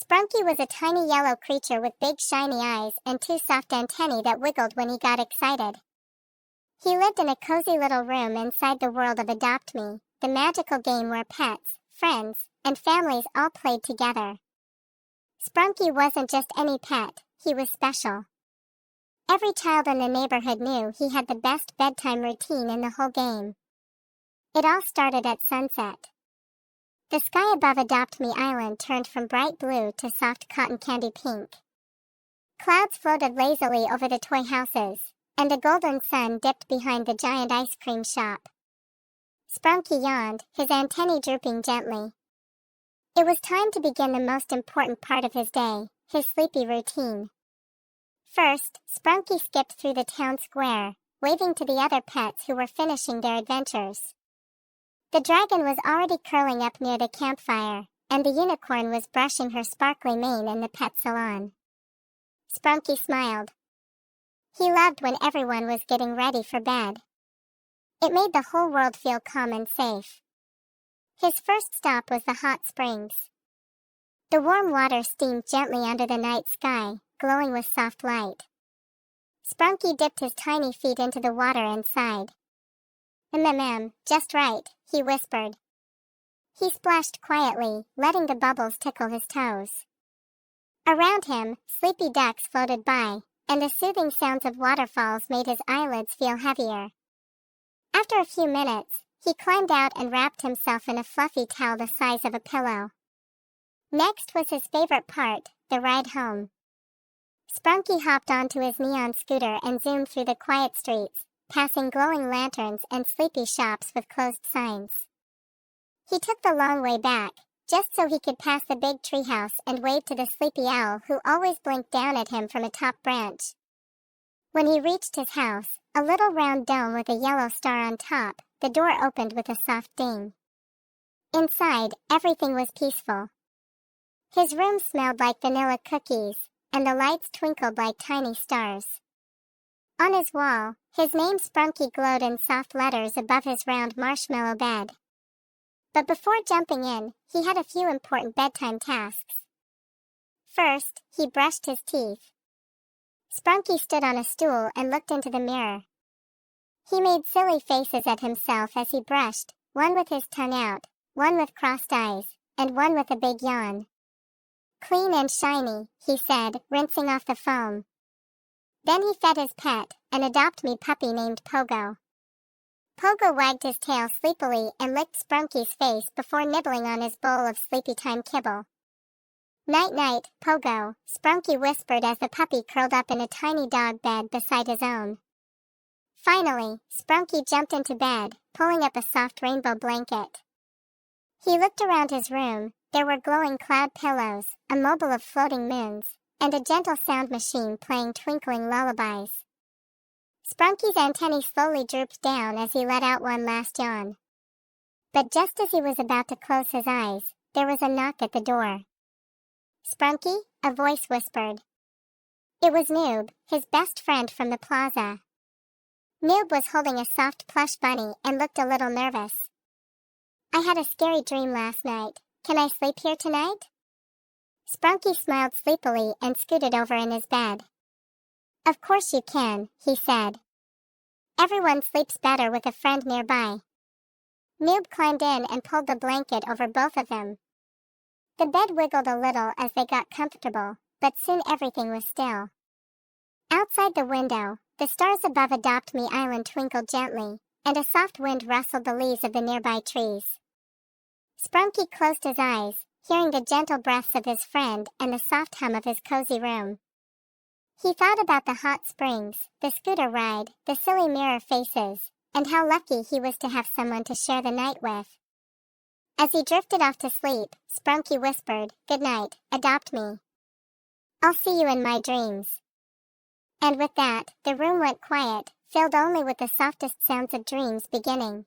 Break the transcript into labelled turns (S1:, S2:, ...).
S1: Sprunki was a tiny yellow creature with big shiny eyes and two soft antennae that wiggled when he got excited. He lived in a cozy little room inside the world of Adopt Me, the magical game where pets, friends, and families all played together. Sprunki wasn't just any pet, he was special. Every child in the neighborhood knew he had the best bedtime routine in the whole game. It all started at sunset. The sky above Adopt Me Island turned from bright blue to soft cotton candy pink. Clouds floated lazily over the toy houses, and a golden sun dipped behind the giant ice cream shop. Sprunki yawned, his antennae drooping gently. It was time to begin the most important part of his day, his sleepy routine. First, Sprunki skipped through the town square, waving to the other pets who were finishing their adventures. The dragon was already curling up near the campfire, and the unicorn was brushing her sparkly mane in the pet salon. Sprunki smiled. He loved when everyone was getting ready for bed. It made the whole world feel calm and safe. His first stop was the hot springs. The warm water steamed gently under the night sky, glowing with soft light. Sprunki dipped his tiny feet into the water and sighed. Just right, he whispered. He splashed quietly, letting the bubbles tickle his toes. Around him, sleepy ducks floated by, and the soothing sounds of waterfalls made his eyelids feel heavier. After a few minutes, he climbed out and wrapped himself in a fluffy towel the size of a pillow. Next was his favorite part, the ride home. Sprunki hopped onto his neon scooter and zoomed through the quiet streets, passing glowing lanterns and sleepy shops with closed signs. He took the long way back, just so he could pass the big treehouse and wave to the sleepy owl who always blinked down at him from a top branch. When he reached his house, a little round dome with a yellow star on top, the door opened with a soft ding. Inside, everything was peaceful. His room smelled like vanilla cookies, and the lights twinkled like tiny stars. On his wall, his name Sprunki glowed in soft letters above his round marshmallow bed. But before jumping in, he had a few important bedtime tasks. First, he brushed his teeth. Sprunki stood on a stool and looked into the mirror. He made silly faces at himself as he brushed, one with his tongue out, one with crossed eyes, and one with a big yawn. Clean and shiny, he said, rinsing off the foam. Then he fed his pet, an Adopt Me puppy named Pogo. Pogo wagged his tail sleepily and licked Sprunki's face before nibbling on his bowl of sleepy-time kibble. Night-night, Pogo, Sprunki whispered as the puppy curled up in a tiny dog bed beside his own. Finally, Sprunki jumped into bed, pulling up a soft rainbow blanket. He looked around his room. There were glowing cloud pillows, a mobile of floating moons, and a gentle sound machine playing twinkling lullabies. Sprunki's antennae slowly drooped down as he let out one last yawn. But just as he was about to close his eyes, there was a knock at the door. "Sprunki?" a voice whispered. It was Noob, his best friend from the plaza. Noob was holding a soft plush bunny and looked a little nervous. "I had a scary dream last night. Can I sleep here tonight?" Sprunki smiled sleepily and scooted over in his bed. "Of course you can," he said. "Everyone sleeps better with a friend nearby." Noob climbed in and pulled the blanket over both of them. The bed wiggled a little as they got comfortable, but soon everything was still. Outside the window, the stars above Adopt Me Island twinkled gently, and a soft wind rustled the leaves of the nearby trees. Sprunki closed his eyes, hearing the gentle breaths of his friend and the soft hum of his cozy room. He thought about the hot springs, the scooter ride, the silly mirror faces, and how lucky he was to have someone to share the night with. As he drifted off to sleep, Sprunki whispered, "Good night, Adopt Me. I'll see you in my dreams." And with that, the room went quiet, filled only with the softest sounds of dreams beginning.